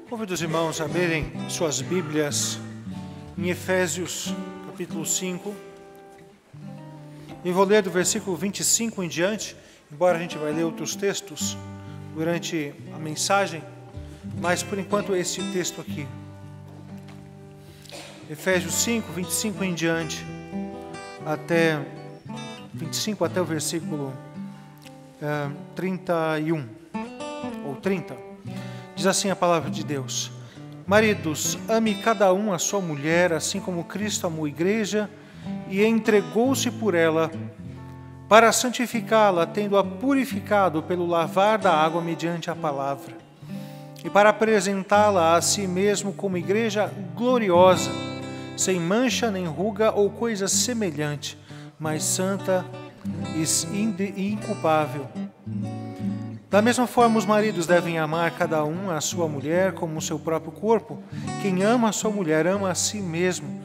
Convido os irmãos a abrirem suas Bíblias em Efésios, capítulo 5. E vou ler do versículo 25 em diante, embora a gente vai ler outros textos durante a mensagem, mas por enquanto esse texto aqui. Efésios 5, 25 em diante, até 25 até o versículo 31, ou 30. Diz assim a palavra de Deus: Maridos, ame cada um a sua mulher, assim como Cristo amou a igreja e entregou-se por ela, para santificá-la, tendo-a purificado pelo lavar da água mediante a palavra, e para apresentá-la a si mesmo como igreja gloriosa, sem mancha nem ruga ou coisa semelhante, mas santa e inculpável. Da mesma forma, os maridos devem amar cada um a sua mulher como o seu próprio corpo. Quem ama a sua mulher ama a si mesmo.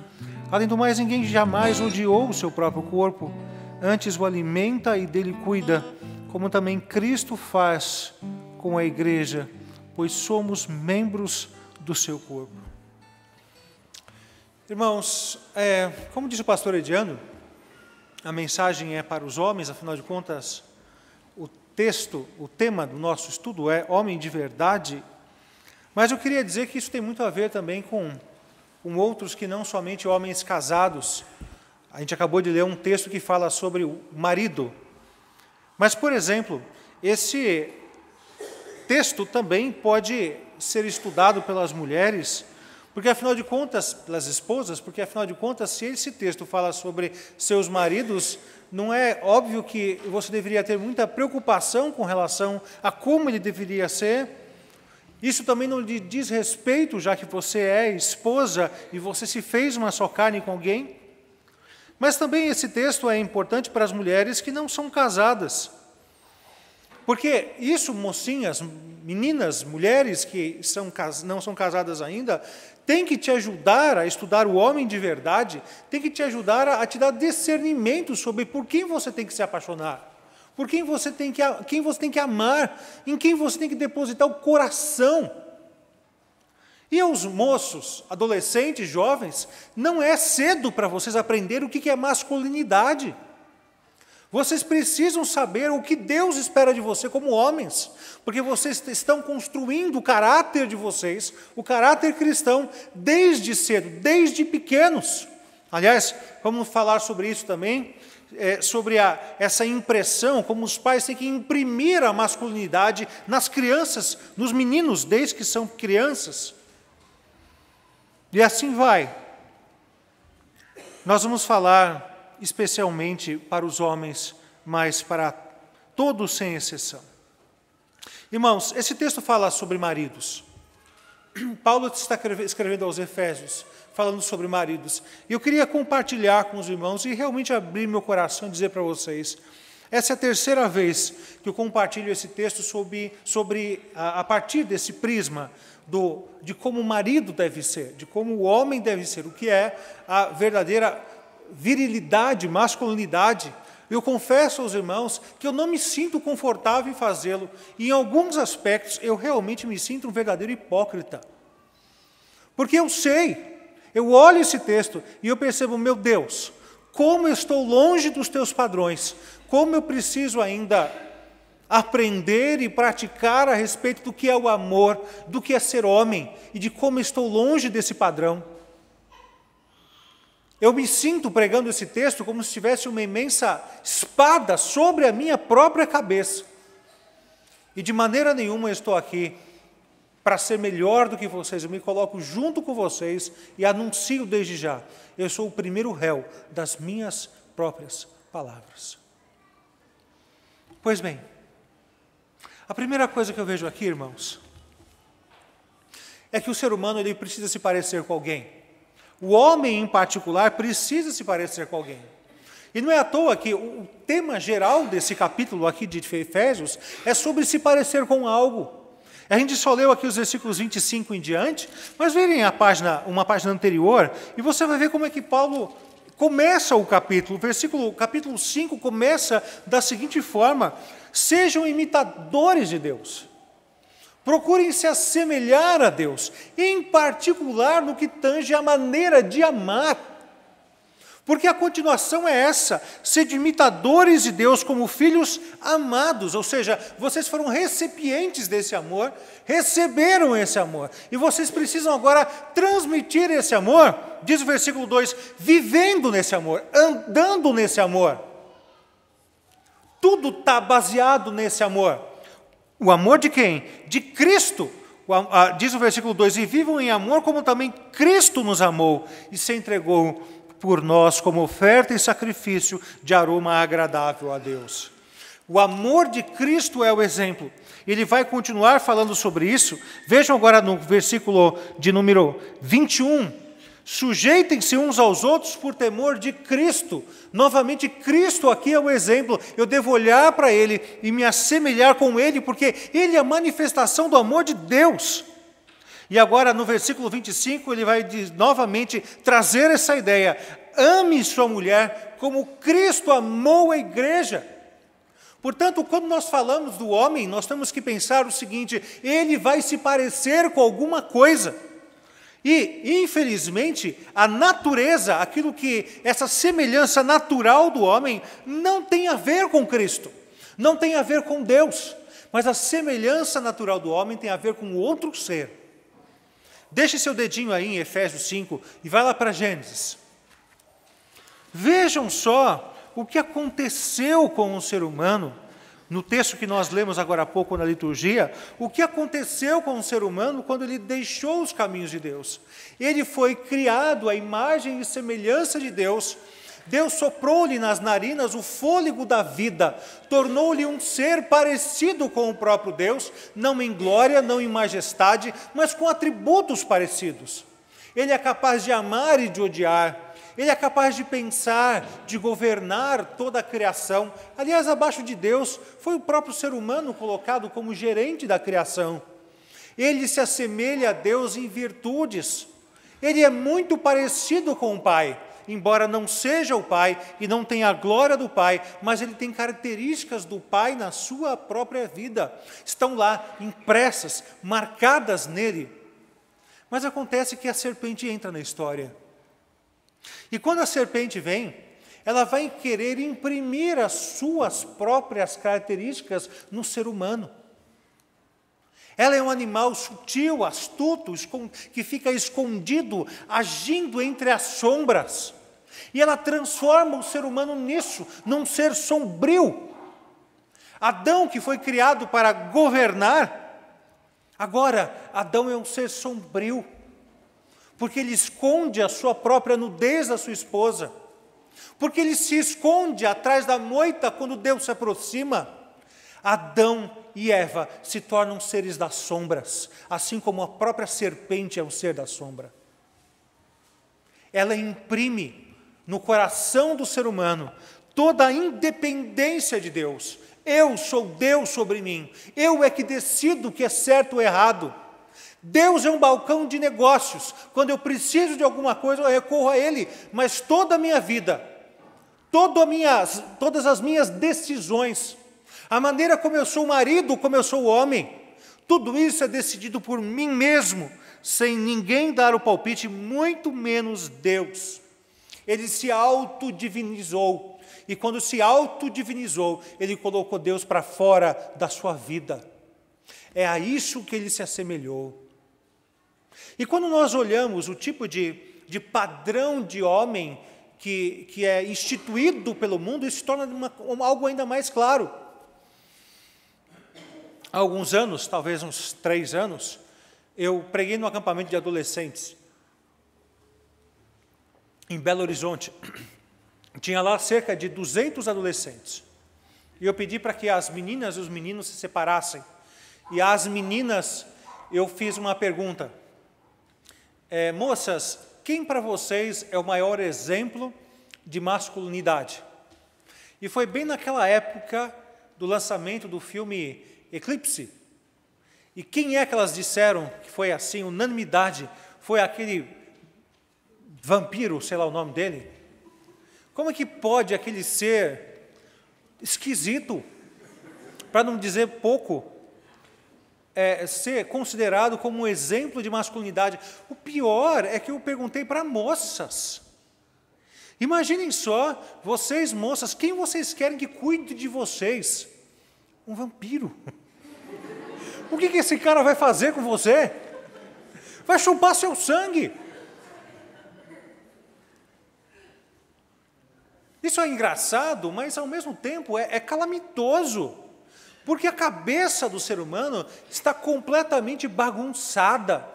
Além do mais, ninguém jamais odiou o seu próprio corpo, antes o alimenta e dele cuida, como também Cristo faz com a igreja, pois somos membros do seu corpo. Irmãos, como disse o pastor Ediano, a mensagem é para os homens, afinal de contas, o tema do nosso estudo é homem de verdade, mas eu queria dizer que isso tem muito a ver também com outros que não somente homens casados. A gente acabou de ler um texto que fala sobre o marido, mas, por exemplo, esse texto também pode ser estudado pelas mulheres, porque afinal de contas, pelas esposas, porque afinal de contas, se esse texto fala sobre seus maridos, não é óbvio que você deveria ter muita preocupação com relação a como ele deveria ser? Isso também não lhe diz respeito, já que você é esposa e você se fez uma só carne com alguém? Mas também esse texto é importante para as mulheres que não são casadas. Porque isso, mocinhas, meninas, mulheres que não são casadas ainda, tem que te ajudar a estudar o homem de verdade, tem que te ajudar a te dar discernimento sobre por quem você tem que se apaixonar, por quem você tem que amar, em quem você tem que depositar o coração. E aos moços, adolescentes, jovens, não é cedo para vocês aprenderem o que é masculinidade. Vocês precisam saber o que Deus espera de você como homens, porque vocês estão construindo o caráter de vocês, o caráter cristão, desde cedo, desde pequenos. Aliás, vamos falar sobre isso também, sobre essa impressão, como os pais têm que imprimir a masculinidade nas crianças, nos meninos, desde que são crianças. E assim vai. Nós vamos falar especialmente para os homens, mas para todos sem exceção. Irmãos, esse texto fala sobre maridos. Paulo está escrevendo aos Efésios, falando sobre maridos. E eu queria compartilhar com os irmãos e realmente abrir meu coração e dizer para vocês, essa é a terceira vez que eu compartilho esse texto a partir desse prisma de como o marido deve ser, de como o homem deve ser, o que é a verdadeira virilidade, masculinidade. Eu confesso aos irmãos que eu não me sinto confortável em fazê-lo. E em alguns aspectos eu realmente me sinto um verdadeiro hipócrita. Porque eu olho esse texto e eu percebo, meu Deus, como eu estou longe dos teus padrões, como eu preciso ainda aprender e praticar a respeito do que é o amor, do que é ser homem, e de como estou longe desse padrão. Eu me sinto pregando esse texto como se tivesse uma imensa espada sobre a minha própria cabeça. E de maneira nenhuma eu estou aqui para ser melhor do que vocês. Eu me coloco junto com vocês e anuncio desde já. Eu sou o primeiro réu das minhas próprias palavras. Pois bem, a primeira coisa que eu vejo aqui, irmãos, é que o ser humano ele precisa se parecer com alguém. O homem, em particular, precisa se parecer com alguém. E não é à toa que o tema geral desse capítulo aqui de Efésios é sobre se parecer com algo. A gente só leu aqui os versículos 25 em diante, mas verem uma página anterior, e você vai ver como é que Paulo começa o capítulo. Capítulo 5 começa da seguinte forma: sejam imitadores de Deus. Procurem se assemelhar a Deus, em particular no que tange a maneira de amar. Porque a continuação é essa: sede imitadores de Deus como filhos amados, ou seja, vocês foram recipientes desse amor, receberam esse amor, e vocês precisam agora transmitir esse amor, diz o versículo 2, vivendo nesse amor, andando nesse amor. Tudo está baseado nesse amor. O amor de quem? De Cristo. Diz o versículo 2, e vivam em amor como também Cristo nos amou e se entregou por nós como oferta e sacrifício de aroma agradável a Deus. O amor de Cristo é o exemplo. Ele vai continuar falando sobre isso. Vejam agora no versículo de número 21. Sujeitem-se uns aos outros por temor de Cristo. Novamente, Cristo aqui é o exemplo. Eu devo olhar para Ele e me assemelhar com Ele, porque Ele é a manifestação do amor de Deus. E agora, no versículo 25, ele vai novamente trazer essa ideia: ame sua mulher como Cristo amou a igreja. Portanto, quando nós falamos do homem, nós temos que pensar o seguinte: ele vai se parecer com alguma coisa. E, infelizmente, a natureza, aquilo que, essa semelhança natural do homem, não tem a ver com Cristo, não tem a ver com Deus, mas a semelhança natural do homem tem a ver com outro ser. Deixe seu dedinho aí em Efésios 5 e vai lá para Gênesis. Vejam só o que aconteceu com o ser humano, no texto que nós lemos agora há pouco na liturgia, o que aconteceu com o ser humano quando ele deixou os caminhos de Deus. Ele foi criado à imagem e semelhança de Deus. Deus soprou-lhe nas narinas o fôlego da vida, tornou-lhe um ser parecido com o próprio Deus, não em glória, não em majestade, mas com atributos parecidos. Ele é capaz de amar e de odiar, ele é capaz de pensar, de governar toda a criação. Aliás, abaixo de Deus, foi o próprio ser humano colocado como gerente da criação. Ele se assemelha a Deus em virtudes. Ele é muito parecido com o Pai, embora não seja o Pai e não tenha a glória do Pai, mas ele tem características do Pai na sua própria vida. Estão lá, impressas, marcadas nele. Mas acontece que a serpente entra na história. E quando a serpente vem, ela vai querer imprimir as suas próprias características no ser humano. Ela é um animal sutil, astuto, que fica escondido, agindo entre as sombras. E ela transforma o ser humano nisso, num ser sombrio. Adão, que foi criado para governar, agora Adão é um ser sombrio, porque ele esconde a sua própria nudez da sua esposa, porque ele se esconde atrás da moita quando Deus se aproxima. Adão e Eva se tornam seres das sombras, assim como a própria serpente é um ser da sombra. Ela imprime no coração do ser humano toda a independência de Deus. Eu sou Deus sobre mim, eu é que decido o que é certo ou errado. Deus é um balcão de negócios. Quando eu preciso de alguma coisa, eu recorro a Ele, mas toda a minha vida, todas as minhas decisões, a maneira como eu sou marido, como eu sou homem, tudo isso é decidido por mim mesmo, sem ninguém dar o palpite, muito menos Deus. Ele se autodivinizou, e quando se autodivinizou, ele colocou Deus para fora da sua vida. É a isso que ele se assemelhou. E quando nós olhamos o tipo de padrão de homem que é instituído pelo mundo, isso se torna algo ainda mais claro. Há alguns anos, talvez uns 3 anos, eu preguei num acampamento de adolescentes, em Belo Horizonte. Tinha lá cerca de 200 adolescentes. E eu pedi para que as meninas e os meninos se separassem. E às meninas, eu fiz uma pergunta. Moças, quem para vocês é o maior exemplo de masculinidade? E foi bem naquela época do lançamento do filme Eclipse. E quem é que elas disseram que foi assim, unanimidade? Foi aquele vampiro, sei lá o nome dele, Como é que pode aquele ser esquisito, para não dizer pouco, ser considerado como um exemplo de masculinidade? O pior é que eu perguntei para moças. Imaginem só, vocês moças, quem vocês querem que cuide de vocês? Um vampiro. O que esse cara vai fazer com você? Vai chupar seu sangue. Isso é engraçado, mas ao mesmo tempo é calamitoso, porque a cabeça do ser humano está completamente bagunçada.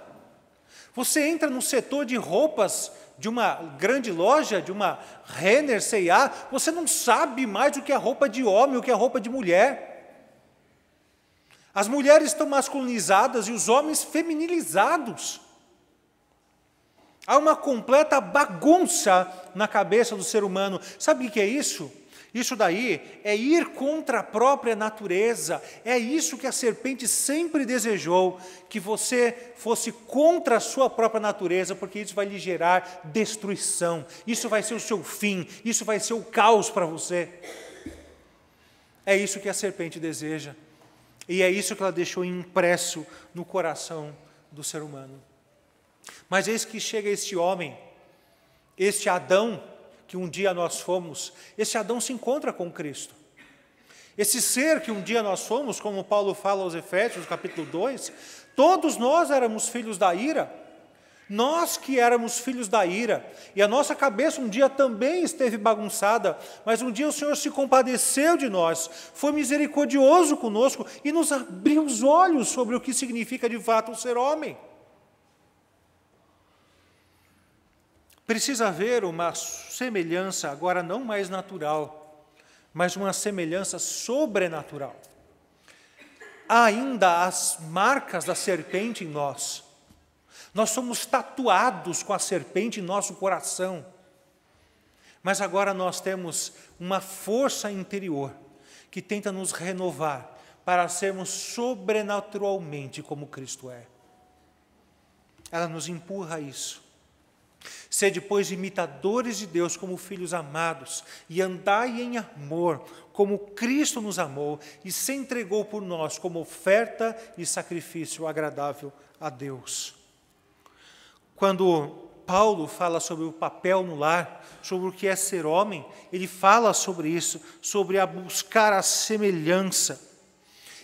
Você entra no setor de roupas de uma grande loja, de uma Renner, C&A, você não sabe mais o que é roupa de homem, o que é roupa de mulher. As mulheres estão masculinizadas e os homens feminilizados. Há uma completa bagunça na cabeça do ser humano. Sabe o que é isso? Isso daí é ir contra a própria natureza. É isso que a serpente sempre desejou, que você fosse contra a sua própria natureza, porque isso vai lhe gerar destruição. Isso vai ser o seu fim, isso vai ser o caos para você. É isso que a serpente deseja. E é isso que ela deixou impresso no coração do ser humano. Mas eis que chega este homem, este Adão, que um dia nós fomos, esse Adão se encontra com Cristo. Esse ser que um dia nós fomos, como Paulo fala aos Efésios, capítulo 2, todos nós éramos filhos da ira. Nós que éramos filhos da ira, e a nossa cabeça um dia também esteve bagunçada, mas um dia o Senhor se compadeceu de nós, foi misericordioso conosco e nos abriu os olhos sobre o que significa de fato o ser homem. Precisa haver uma semelhança, agora não mais natural, mas uma semelhança sobrenatural. Há ainda as marcas da serpente em nós. Nós somos tatuados com a serpente em nosso coração. Mas agora nós temos uma força interior que tenta nos renovar para sermos sobrenaturalmente como Cristo é. Ela nos empurra a isso. Sede, pois, imitadores de Deus como filhos amados, e andai em amor, como Cristo nos amou e se entregou por nós como oferta e sacrifício agradável a Deus. Quando Paulo fala sobre o papel no lar, sobre o que é ser homem, ele fala sobre isso, sobre a buscar a semelhança.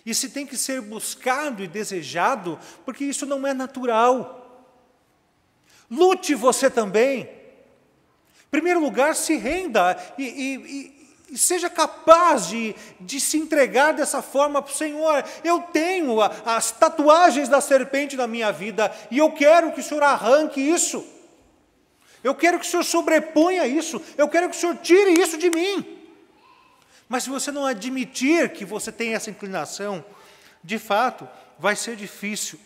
E se tem que ser buscado e desejado, porque isso não é natural. Lute você também. Em primeiro lugar, se renda e seja capaz de se entregar dessa forma para o Senhor. Eu tenho as tatuagens da serpente na minha vida e eu quero que o Senhor arranque isso. Eu quero que o Senhor sobreponha isso. Eu quero que o Senhor tire isso de mim. Mas se você não admitir que você tem essa inclinação, de fato, vai ser difícil.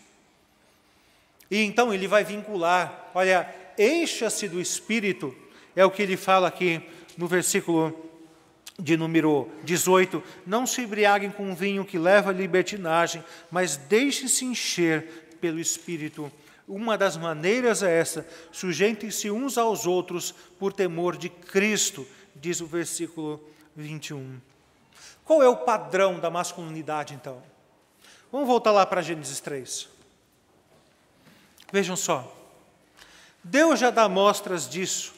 E então ele vai vincular, olha, encha-se do Espírito, é o que ele fala aqui no versículo de número 18, não se embriaguem com vinho que leva à libertinagem, mas deixem-se encher pelo Espírito. Uma das maneiras é essa, sujeitem-se uns aos outros por temor de Cristo, diz o versículo 21. Qual é o padrão da masculinidade, então? Vamos voltar lá para Gênesis 3. Vejam só, Deus já dá mostras disso.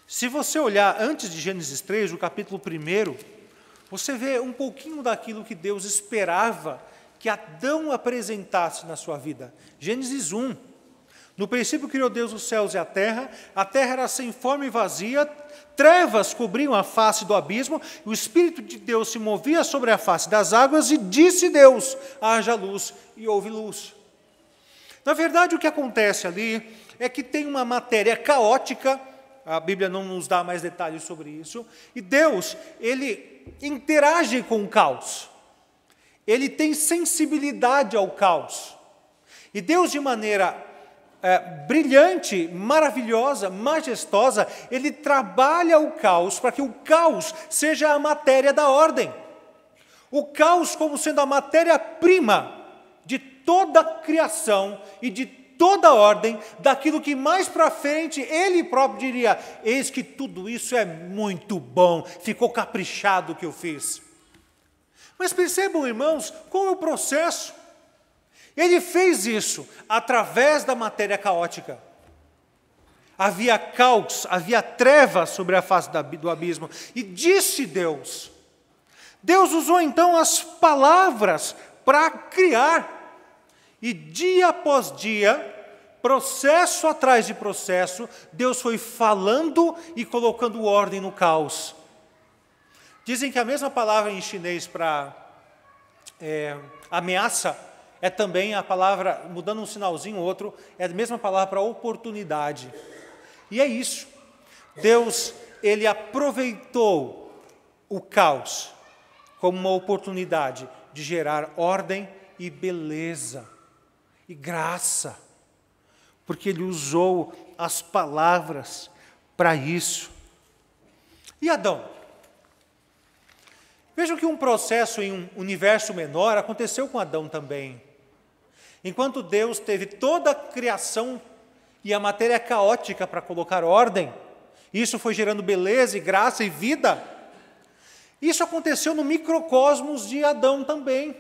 Se você olhar antes de Gênesis 3, o capítulo 1, você vê um pouquinho daquilo que Deus esperava que Adão apresentasse na sua vida. Gênesis 1. No princípio criou Deus os céus e a terra era sem forma e vazia, trevas cobriam a face do abismo, e o Espírito de Deus se movia sobre a face das águas, e disse Deus, haja luz, e houve luz. Na verdade, o que acontece ali é que tem uma matéria caótica, a Bíblia não nos dá mais detalhes sobre isso, e Deus, ele interage com o caos. Ele tem sensibilidade ao caos. E Deus, de maneira brilhante, maravilhosa, majestosa, ele trabalha o caos para que o caos seja a matéria da ordem. O caos como sendo a matéria-prima de toda a criação e de toda a ordem, daquilo que mais para frente ele próprio diria: eis que tudo isso é muito bom, ficou caprichado o que eu fiz. Mas percebam, irmãos, qual é o processo? Ele fez isso através da matéria caótica. Havia caos, havia trevas sobre a face do abismo. E disse Deus. Deus usou então as palavras para criar. E dia após dia, processo atrás de processo, Deus foi falando e colocando ordem no caos. Dizem que a mesma palavra em chinês para ameaça é também a palavra, mudando um sinalzinho ou outro, é a mesma palavra para oportunidade. E é isso. Deus, ele aproveitou o caos como uma oportunidade de gerar ordem e beleza e graça, porque ele usou as palavras para isso. E Adão? Vejam que um processo em um universo menor aconteceu com Adão também. Enquanto Deus teve toda a criação e a matéria caótica para colocar ordem, isso foi gerando beleza e graça e vida. Isso aconteceu no microcosmos de Adão também.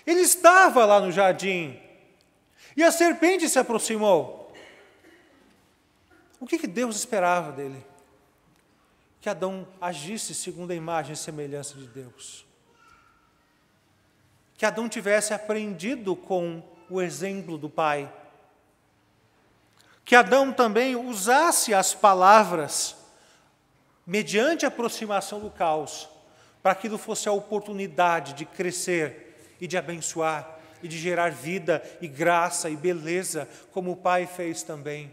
Ele estava lá no jardim e a serpente se aproximou. O que Deus esperava dele? Que Adão agisse segundo a imagem e semelhança de Deus. Que Adão tivesse aprendido com o exemplo do Pai. Que Adão também usasse as palavras, mediante a aproximação do caos, para que aquilo fosse a oportunidade de crescer e de abençoar, e de gerar vida e graça e beleza, como o Pai fez também.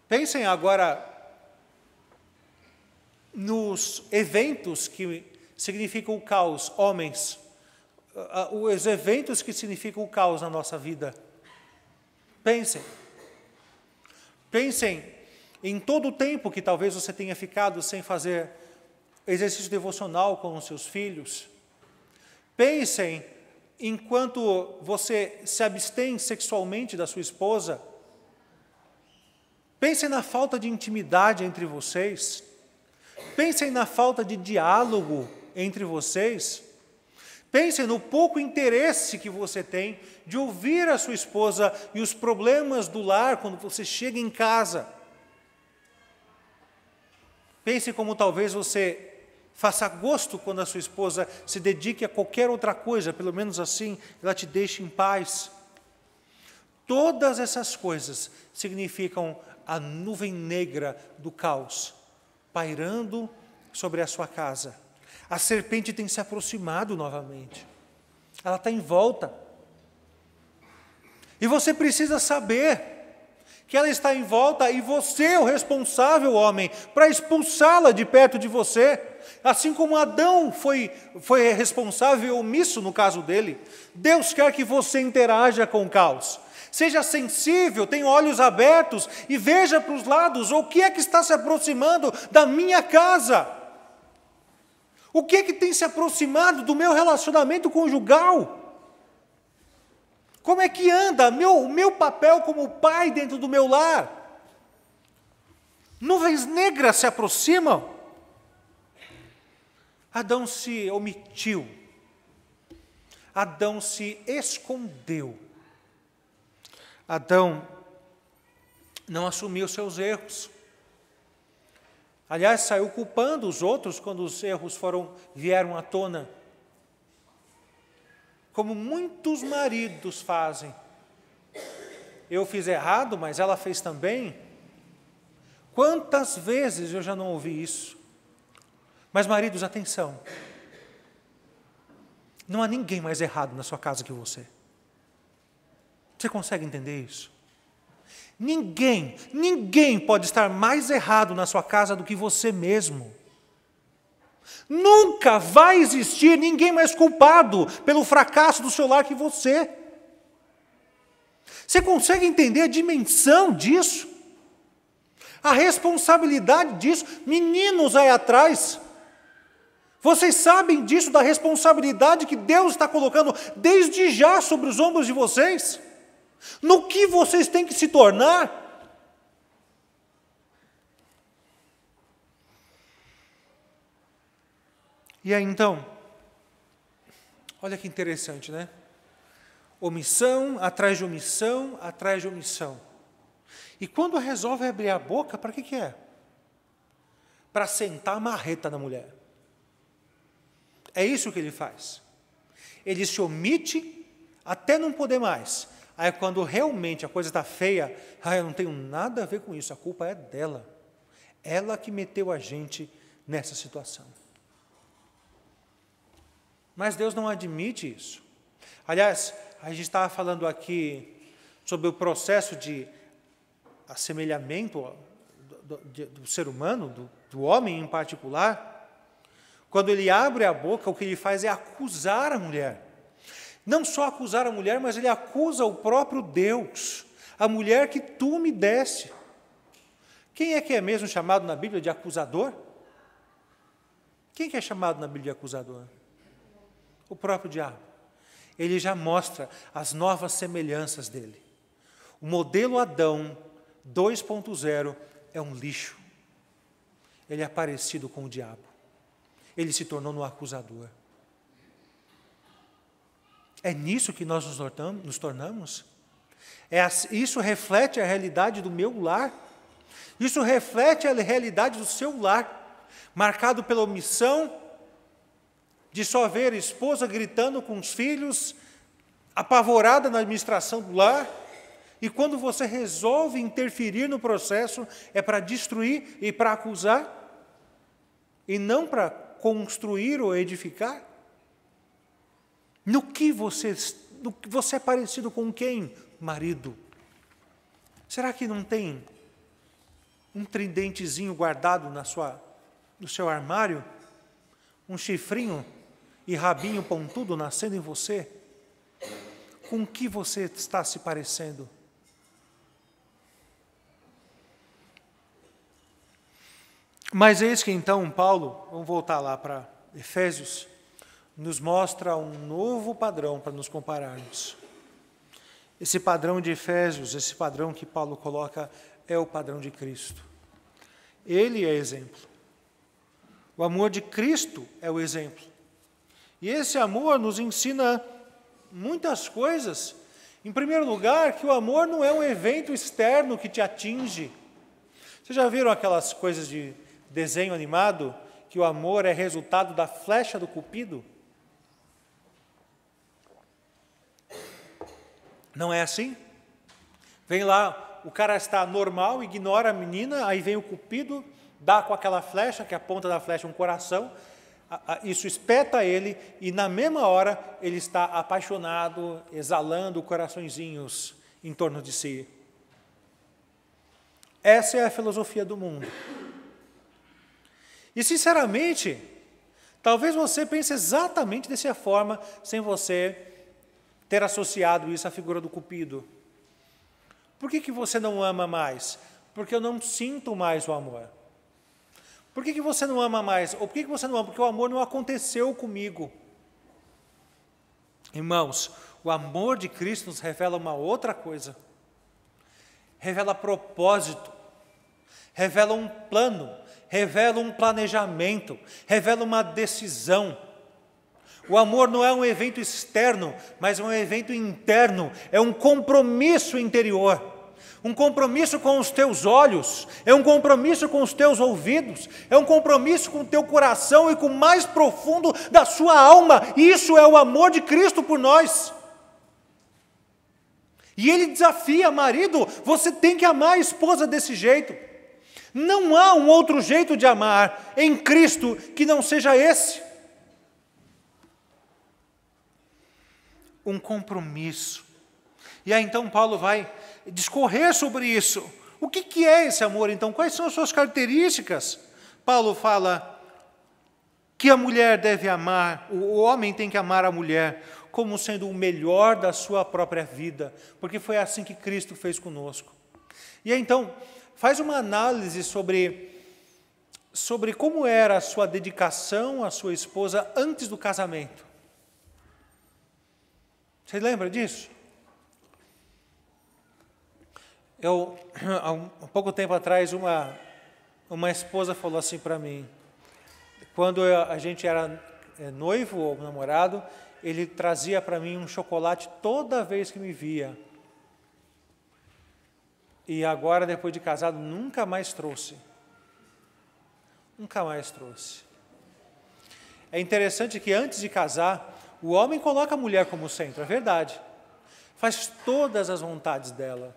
Pensem agora nos eventos que significam o caos, homens, os eventos que significam o caos na nossa vida. Pensem em todo o tempo que talvez você tenha ficado sem fazer exercício devocional com os seus filhos. Pensem enquanto você se abstém sexualmente da sua esposa. Pensem na falta de intimidade entre vocês. Pensem na falta de diálogo entre vocês. Pensem no pouco interesse que você tem de ouvir a sua esposa e os problemas do lar quando você chega em casa. Pense como talvez você faça gosto quando a sua esposa se dedique a qualquer outra coisa, pelo menos assim ela te deixe em paz. Todas essas coisas significam a nuvem negra do caos, pairando sobre a sua casa. A serpente tem se aproximado novamente. Ela está em volta. E você precisa saber que ela está em volta e você é o responsável, homem, para expulsá-la de perto de você. Assim como Adão foi responsável e omisso no caso dele, Deus quer que você interaja com o caos. Seja sensível, tenha olhos abertos e veja para os lados o que é que está se aproximando da minha casa. O que é que tem se aproximado do meu relacionamento conjugal? Como é que anda o meu papel como pai dentro do meu lar? Nuvens negras se aproximam. Adão se omitiu. Adão se escondeu. Adão não assumiu seus erros. Aliás, saiu culpando os outros quando os erros vieram à tona. Como muitos maridos fazem. Eu fiz errado, mas ela fez também. Quantas vezes eu já não ouvi isso? Mas maridos, atenção. Não há ninguém mais errado na sua casa que você. Você consegue entender isso? Ninguém pode estar mais errado na sua casa do que você mesmo. Nunca vai existir ninguém mais culpado pelo fracasso do seu lar que você. Você consegue entender a dimensão disso? A responsabilidade disso? Meninos aí atrás, Vocês sabem disso, da responsabilidade que Deus está colocando desde já sobre os ombros de vocês? No que vocês têm que se tornar? E aí então, olha que interessante, né? Omissão, atrás de omissão, atrás de omissão. E quando resolve abrir a boca, para que é? Para sentar a marreta na mulher. É isso que ele faz. Ele se omite até não poder mais. Aí quando realmente a coisa está feia, eu não tenho nada a ver com isso, a culpa é dela. Ela que meteu a gente nessa situação. Mas Deus não admite isso. Aliás, a gente estava falando aqui sobre o processo de assemelhamento do ser humano, do homem em particular. Quando ele abre a boca, o que ele faz é acusar a mulher. Não só acusar a mulher, mas ele acusa o próprio Deus. A mulher que tu me deste. Quem é que é mesmo chamado na Bíblia de acusador? Quem que é chamado na Bíblia de acusador? O próprio diabo. Ele já mostra as novas semelhanças dele. O modelo Adão 2.0 é um lixo. Ele é parecido com o diabo. Ele se tornou no acusador. É nisso que nós nos tornamos? Isso reflete a realidade do meu lar? Isso reflete a realidade do seu lar, marcado pela omissão, de só ver a esposa gritando com os filhos, apavorada na administração do lar, e quando você resolve interferir no processo, é para destruir e para acusar, e não para construir ou edificar? No que você é parecido com quem, marido? Será que não tem um tridentezinho guardado no seu armário? Um chifrinho e rabinho pontudo nascendo em você? Com que você está se parecendo? Mas eis que então Paulo, vamos voltar lá para Efésios, nos mostra um novo padrão para nos compararmos. Esse padrão de Efésios, esse padrão que Paulo coloca, é o padrão de Cristo. Ele é exemplo. O amor de Cristo é o exemplo. E esse amor nos ensina muitas coisas. Em primeiro lugar, que o amor não é um evento externo que te atinge. Vocês já viram aquelas coisas de desenho animado, que o amor é resultado da flecha do Cupido? Não é assim? Vem lá, o cara está normal, ignora a menina, aí vem o Cupido, dá com aquela flecha, que a ponta da flecha é um coração, isso espeta ele, e na mesma hora ele está apaixonado, exalando coraçõezinhos em torno de si. Essa é a filosofia do mundo. E, sinceramente, talvez você pense exatamente dessa forma, sem você ter associado isso à figura do Cupido. Por que você não ama mais? Porque eu não sinto mais o amor. Por que você não ama mais? Ou por que você não ama? Porque o amor não aconteceu comigo. Irmãos, o amor de Cristo nos revela uma outra coisa. Revela propósito. Revela um plano. Revela um planejamento. Revela uma decisão. O amor não é um evento externo, mas é um evento interno. É um compromisso interior. Um compromisso com os teus olhos, é um compromisso com os teus ouvidos, é um compromisso com o teu coração e com o mais profundo da sua alma. Isso é o amor de Cristo por nós. E ele desafia, marido, você tem que amar a esposa desse jeito. Não há um outro jeito de amar em Cristo que não seja esse. Um compromisso. E aí então Paulo vai discorrer sobre isso. O que é esse amor então? Quais são as suas características? Paulo fala que a mulher deve amar, o homem tem que amar a mulher como sendo o melhor da sua própria vida, porque foi assim que Cristo fez conosco. E aí então, faz uma análise sobre sobre como era a sua dedicação à sua esposa antes do casamento. Você lembra disso? Há um pouco tempo atrás, uma esposa falou assim para mim, quando a gente era noivo ou namorado, ele trazia para mim um chocolate toda vez que me via. E agora, depois de casado, nunca mais trouxe. Nunca mais trouxe. É interessante que antes de casar, o homem coloca a mulher como centro, é verdade. Faz todas as vontades dela.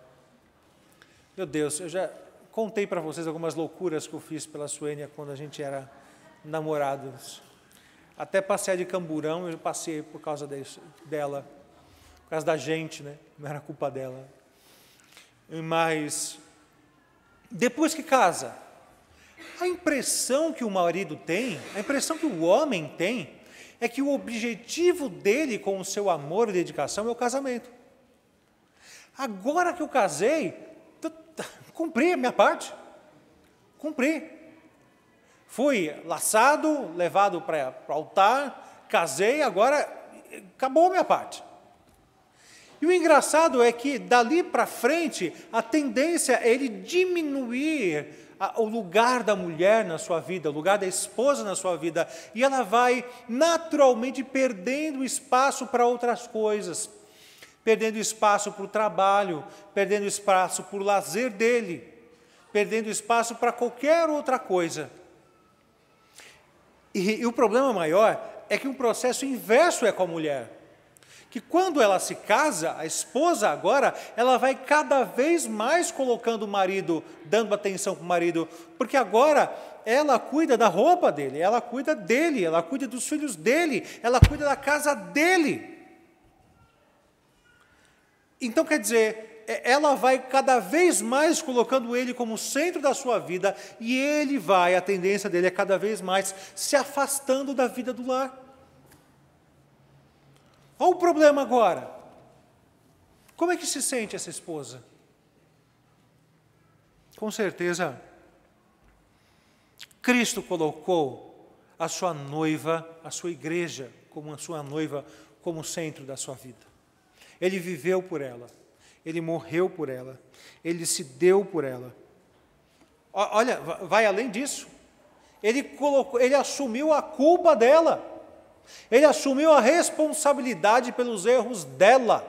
Meu Deus, eu já contei para vocês algumas loucuras que eu fiz pela Suênia quando a gente era namorados. Até passear de camburão, eu passei por causa dela. Por causa da gente, né? Não era culpa dela. Mas, depois que casa, a impressão que o marido tem, a impressão que o homem tem, é que o objetivo dele com o seu amor e dedicação é o casamento. Agora que eu casei, cumpri a minha parte. Cumpri. Fui laçado, levado para o altar, casei, agora acabou a minha parte. E o engraçado é que, dali para frente, a tendência é ele diminuir o lugar da mulher na sua vida, o lugar da esposa na sua vida, e ela vai naturalmente perdendo espaço para outras coisas, perdendo espaço para o trabalho, perdendo espaço para o lazer dele, perdendo espaço para qualquer outra coisa. E o problema maior é que um processo inverso é com a mulher. Que quando ela se casa, a esposa agora, ela vai cada vez mais colocando o marido, dando atenção para o marido, porque agora ela cuida da roupa dele, ela cuida dele, ela cuida dos filhos dele, ela cuida da casa dele. Então, quer dizer, ela vai cada vez mais colocando ele como centro da sua vida, e ele vai, a tendência dele é cada vez mais se afastando da vida do lar. Olha o problema agora. Como é que se sente essa esposa? Com certeza, Cristo colocou a sua noiva, a sua igreja, como a sua noiva, como centro da sua vida. Ele viveu por ela, ele morreu por ela, ele se deu por ela. Olha, vai além disso. Ele assumiu a culpa dela. Ele assumiu a responsabilidade pelos erros dela.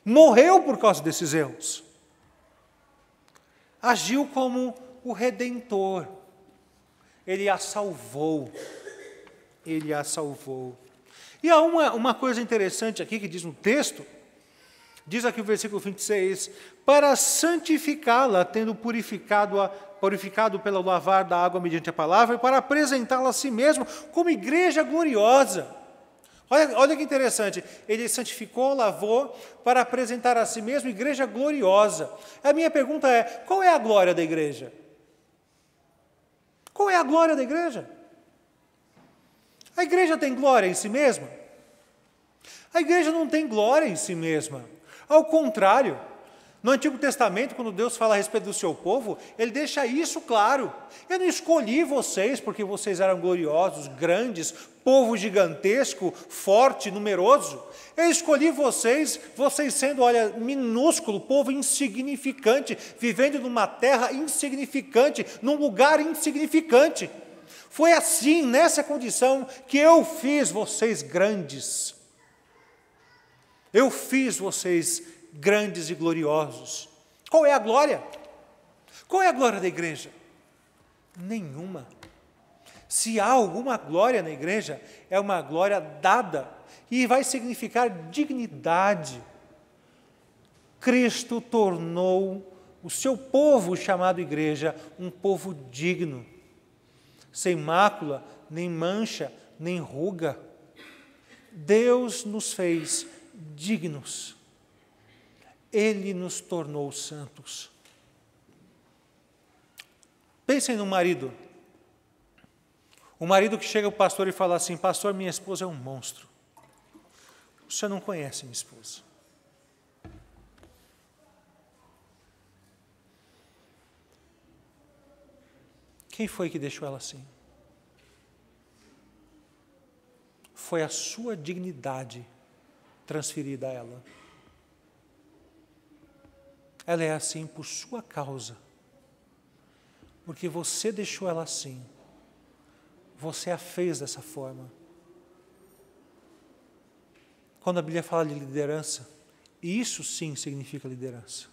Morreu por causa desses erros. Agiu como o Redentor. Ele a salvou. Ele a salvou. E há uma coisa interessante aqui que diz no texto, diz aqui o versículo 26, para santificá-la, tendo purificado pelo lavar da água mediante a palavra, e para apresentá-la a si mesmo como igreja gloriosa. Olha que interessante, ele santificou, lavou, para apresentar a si mesmo igreja gloriosa. A minha pergunta é, qual é a glória da igreja? Qual é a glória da igreja? A igreja tem glória em si mesma? A igreja não tem glória em si mesma. Ao contrário, no Antigo Testamento, quando Deus fala a respeito do seu povo, Ele deixa isso claro. Eu não escolhi vocês porque vocês eram gloriosos, grandes, povo gigantesco, forte, numeroso. Eu escolhi vocês sendo, olha, minúsculo, povo insignificante, vivendo numa terra insignificante, num lugar insignificante. Foi assim, nessa condição, que eu fiz vocês grandes. Eu fiz vocês grandes e gloriosos. Qual é a glória? Qual é a glória da igreja? Nenhuma. Se há alguma glória na igreja, é uma glória dada e vai significar dignidade. Cristo tornou o seu povo chamado igreja um povo digno, sem mácula, nem mancha, nem ruga. Deus nos fez dignos. Ele nos tornou santos. Pensem no marido. O marido que chega ao pastor e fala assim, pastor, minha esposa é um monstro. O senhor não conhece minha esposa. Quem foi que deixou ela assim? Foi a sua dignidade transferida a ela. Ela é assim por sua causa. Porque você deixou ela assim. Você a fez dessa forma. Quando a Bíblia fala de liderança, isso sim significa liderança.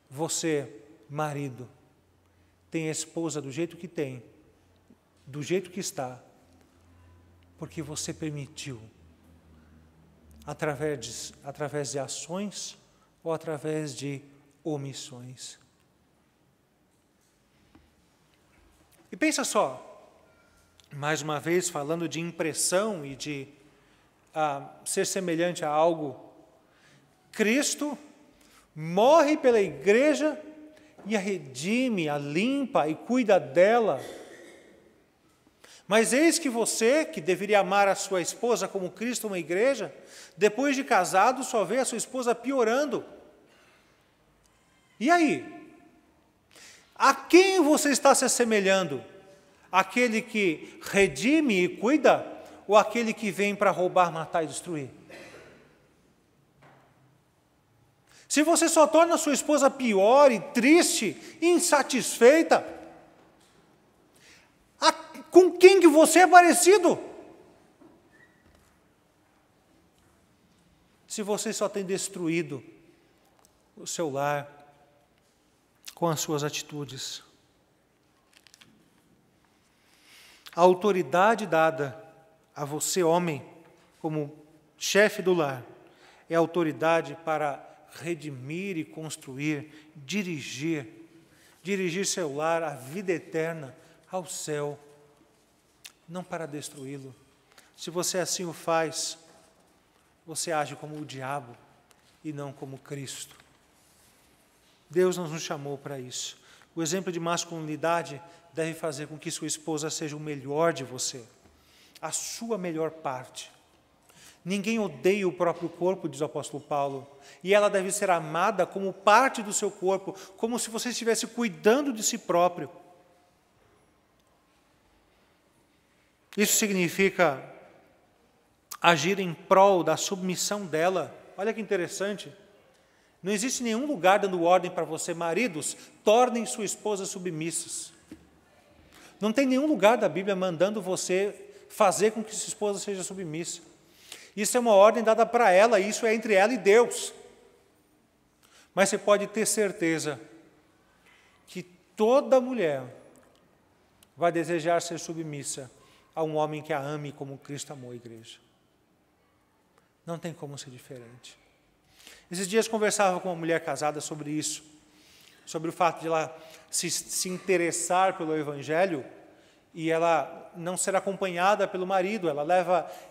Você, marido, tem a esposa do jeito que tem, do jeito que está, porque você permitiu, através de ações ou através de omissões. E pensa só, mais uma vez falando de impressão e de ser semelhante a algo, Cristo morre pela igreja e a redime, a limpa e cuida dela. Mas eis que você, que deveria amar a sua esposa como Cristo ama a igreja, depois de casado só vê a sua esposa piorando. E aí? A quem você está se assemelhando? Aquele que redime e cuida ou aquele que vem para roubar, matar e destruir? Se você só torna a sua esposa pior e triste, insatisfeita, com quem que você é parecido? Se você só tem destruído o seu lar com as suas atitudes. A autoridade dada a você, homem, como chefe do lar, é autoridade para redimir e construir, dirigir seu lar à vida eterna, ao céu, não para destruí-lo. Se você assim o faz, você age como o diabo e não como Cristo. Deus nos chamou para isso. O exemplo de masculinidade deve fazer com que sua esposa seja o melhor de você, a sua melhor parte. Ninguém odeia o próprio corpo, diz o apóstolo Paulo, e ela deve ser amada como parte do seu corpo, como se você estivesse cuidando de si próprio. Isso significa agir em prol da submissão dela. Olha que interessante. Não existe nenhum lugar dando ordem para você, maridos, tornem sua esposa submissas. Não tem nenhum lugar da Bíblia mandando você fazer com que sua esposa seja submissa. Isso é uma ordem dada para ela, isso é entre ela e Deus. Mas você pode ter certeza que toda mulher vai desejar ser submissa a um homem que a ame como Cristo amou a igreja. Não tem como ser diferente. Esses dias conversava com uma mulher casada sobre isso, sobre o fato de ela se interessar pelo Evangelho e ela não ser acompanhada pelo marido.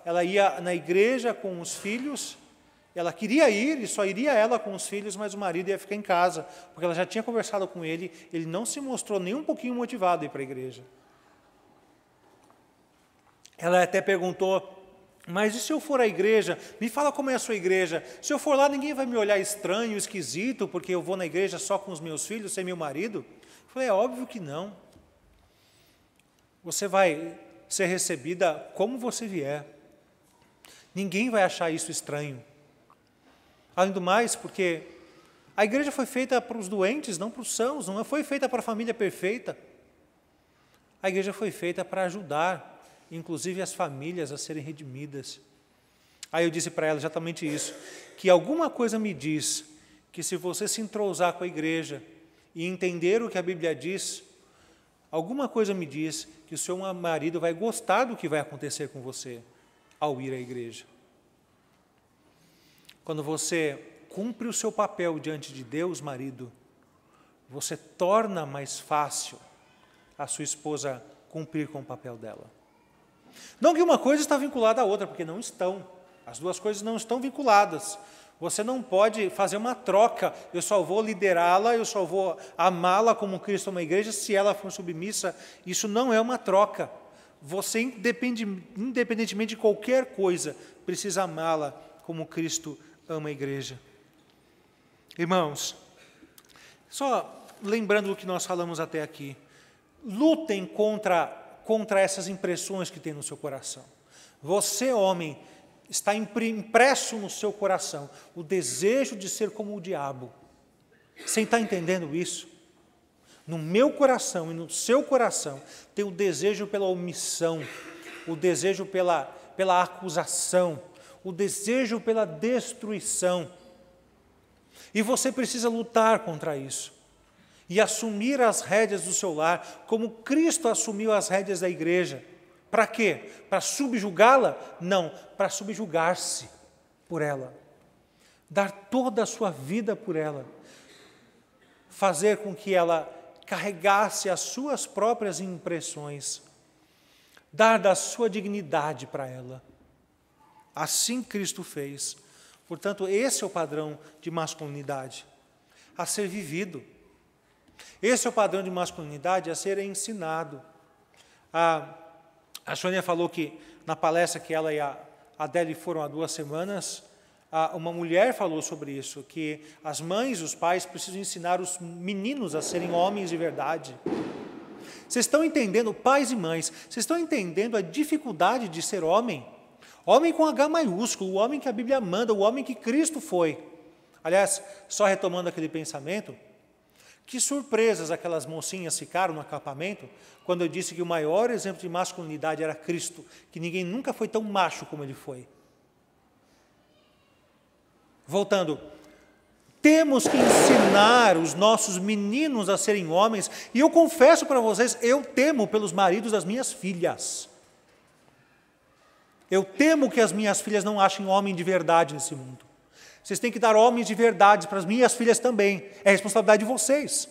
Ela ia na igreja com os filhos, ela queria ir e só iria ela com os filhos, mas o marido ia ficar em casa, porque ela já tinha conversado com ele, ele não se mostrou nem um pouquinho motivado a ir para a igreja. Ela até perguntou: mas e se eu for à igreja? Me fala como é a sua igreja. Se eu for lá, ninguém vai me olhar estranho, esquisito, porque eu vou na igreja só com os meus filhos, sem meu marido? Eu falei: é óbvio que não. Você vai ser recebida como você vier. Ninguém vai achar isso estranho. Além do mais, porque a igreja foi feita para os doentes, não para os sãos, não foi feita para a família perfeita. A igreja foi feita para ajudar, inclusive as famílias, a serem redimidas. Aí eu disse para ela exatamente isso, que alguma coisa me diz que se você se entrosar com a igreja e entender o que a Bíblia diz, alguma coisa me diz que o seu marido vai gostar do que vai acontecer com você ao ir à igreja. Quando você cumpre o seu papel diante de Deus, marido, você torna mais fácil a sua esposa cumprir com o papel dela. Não que uma coisa está vinculada à outra, porque não estão. As duas coisas não estão vinculadas. Você não pode fazer uma troca. Eu só vou liderá-la, eu só vou amá-la como Cristo ama a igreja, se ela for submissa. Isso não é uma troca. Você, independentemente de qualquer coisa, precisa amá-la como Cristo ama a igreja. Irmãos, só lembrando o que nós falamos até aqui, lutem contra essas impressões que tem no seu coração. Você, homem, está impresso no seu coração o desejo de ser como o diabo. Você está entendendo isso? No meu coração e no seu coração tem o desejo pela omissão, o desejo pela acusação, o desejo pela destruição. E você precisa lutar contra isso e assumir as rédeas do seu lar, como Cristo assumiu as rédeas da igreja. Para quê? Para subjugá-la? Não, para subjugar-se por ela. Dar toda a sua vida por ela. Fazer com que ela carregasse as suas próprias impressões. Dar da sua dignidade para ela. Assim Cristo fez. Portanto, esse é o padrão de masculinidade a ser vivido. Esse é o padrão de masculinidade a ser ensinado. A Sônia falou que na palestra que ela e a Adele foram há 2 semanas, uma mulher falou sobre isso, que as mães, os pais precisam ensinar os meninos a serem homens de verdade. Vocês estão entendendo, pais e mães, vocês estão entendendo a dificuldade de ser homem? Homem com H maiúsculo, o homem que a Bíblia manda, o homem que Cristo foi. Aliás, só retomando aquele pensamento, que surpresas aquelas mocinhas ficaram no acampamento, quando eu disse que o maior exemplo de masculinidade era Cristo, que ninguém nunca foi tão macho como ele foi. Voltando, temos que ensinar os nossos meninos a serem homens, e eu confesso para vocês, eu temo pelos maridos das minhas filhas. Eu temo que as minhas filhas não achem homem de verdade nesse mundo. Vocês têm que dar homens de verdade para as minhas filhas também. É responsabilidade de vocês.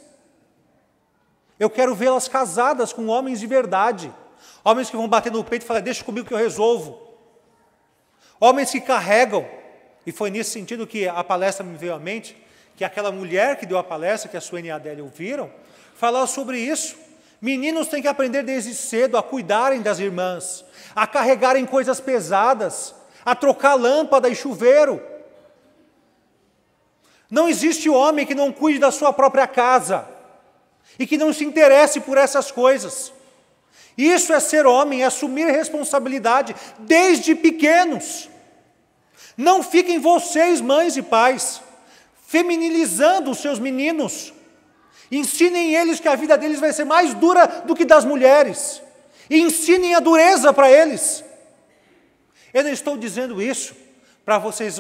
Eu quero vê-las casadas com homens de verdade. Homens que vão bater no peito e falar, deixa comigo que eu resolvo. Homens que carregam. E foi nesse sentido que a palestra me veio à mente, que aquela mulher que deu a palestra, que a Suene e a Adélia ouviram, falou sobre isso. Meninos têm que aprender desde cedo a cuidarem das irmãs, a carregarem coisas pesadas, a trocar lâmpada e chuveiro. Não existe homem que não cuide da sua própria casa e que não se interesse por essas coisas. Isso é ser homem, é assumir responsabilidade desde pequenos. Não fiquem vocês, mães e pais, feminilizando os seus meninos. Ensinem eles que a vida deles vai ser mais dura do que das mulheres. E ensinem a dureza para eles. Eu não estou dizendo isso para vocês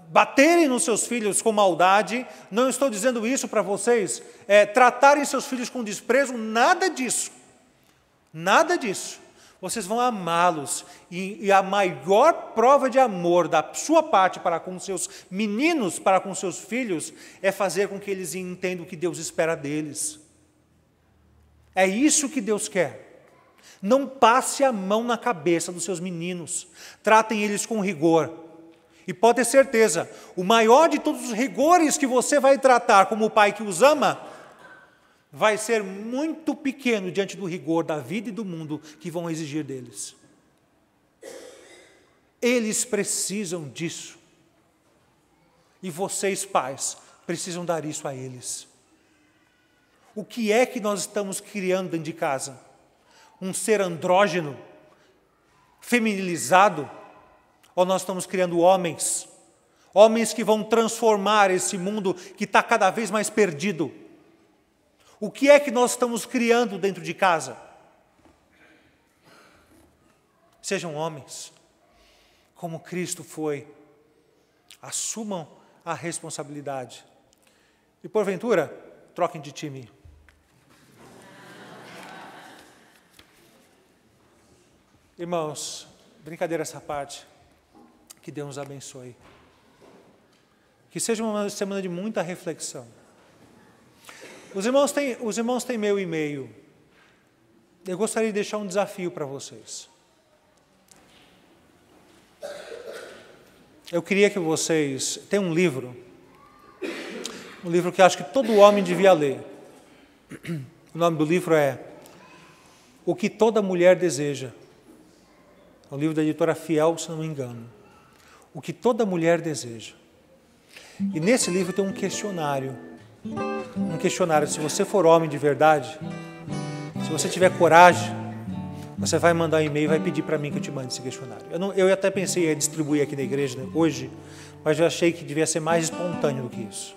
baterem nos seus filhos com maldade, não estou dizendo isso para vocês tratarem seus filhos com desprezo, nada disso. Nada disso. Vocês vão amá-los, e a maior prova de amor da sua parte para com seus meninos, para com seus filhos, é fazer com que eles entendam o que Deus espera deles. É isso que Deus quer. Não passe a mão na cabeça dos seus meninos, tratem eles com rigor. E pode ter certeza, o maior de todos os rigores que você vai tratar como o pai que os ama, vai ser muito pequeno diante do rigor da vida e do mundo que vão exigir deles. Eles precisam disso. E vocês, pais, precisam dar isso a eles. O que é que nós estamos criando dentro de casa? Um ser andrógeno, feminilizado? Ou nós estamos criando homens? Homens que vão transformar esse mundo que está cada vez mais perdido. O que é que nós estamos criando dentro de casa? Sejam homens, como Cristo foi. Assumam a responsabilidade. E porventura, troquem de time. Irmãos, brincadeira essa parte. Que Deus nos abençoe. Que seja uma semana de muita reflexão. Os irmãos têm meu e-mail. Eu gostaria de deixar um desafio para vocês. Eu queria que vocês... Tem um livro que eu acho que todo homem devia ler. O nome do livro é O que Toda Mulher Deseja. É um livro da editora Fiel, se não me engano. O que Toda Mulher Deseja. E nesse livro tem um questionário. Se você for homem de verdade, você tiver coragem, você vai mandar um e-mail e vai pedir para mim que eu te mande esse questionário. Eu até pensei em distribuir aqui na igreja hoje, mas eu achei que devia ser mais espontâneo do que isso.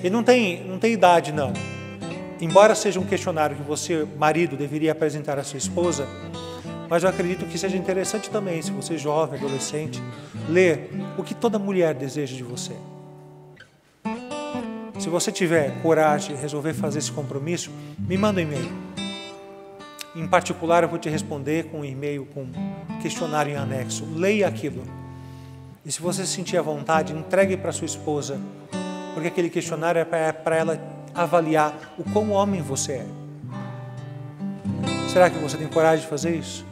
E não tem idade, não. Embora seja um questionário que você, marido, deveria apresentar à sua esposa, mas eu acredito que seja interessante também, se você é jovem, adolescente, ler o que toda mulher deseja de você. Se você tiver coragem e resolver fazer esse compromisso, me manda um e-mail. Em particular, eu vou te responder com um e-mail, com um questionário em anexo. Leia aquilo. E se você sentir à vontade, entregue para sua esposa, porque aquele questionário é para ela avaliar o quão homem você é. Será que você tem coragem de fazer isso?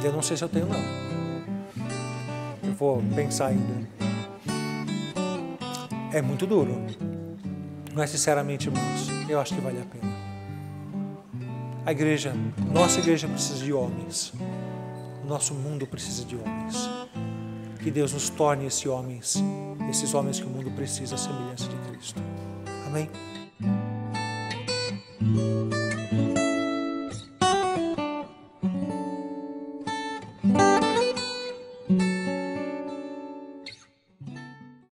Eu não sei se eu tenho, não. Eu vou pensar ainda. É muito duro. Mas, sinceramente, irmãos, eu acho que vale a pena. A igreja, nossa igreja precisa de homens. O nosso mundo precisa de homens. Que Deus nos torne esses homens que o mundo precisa, à semelhança de Cristo. Amém?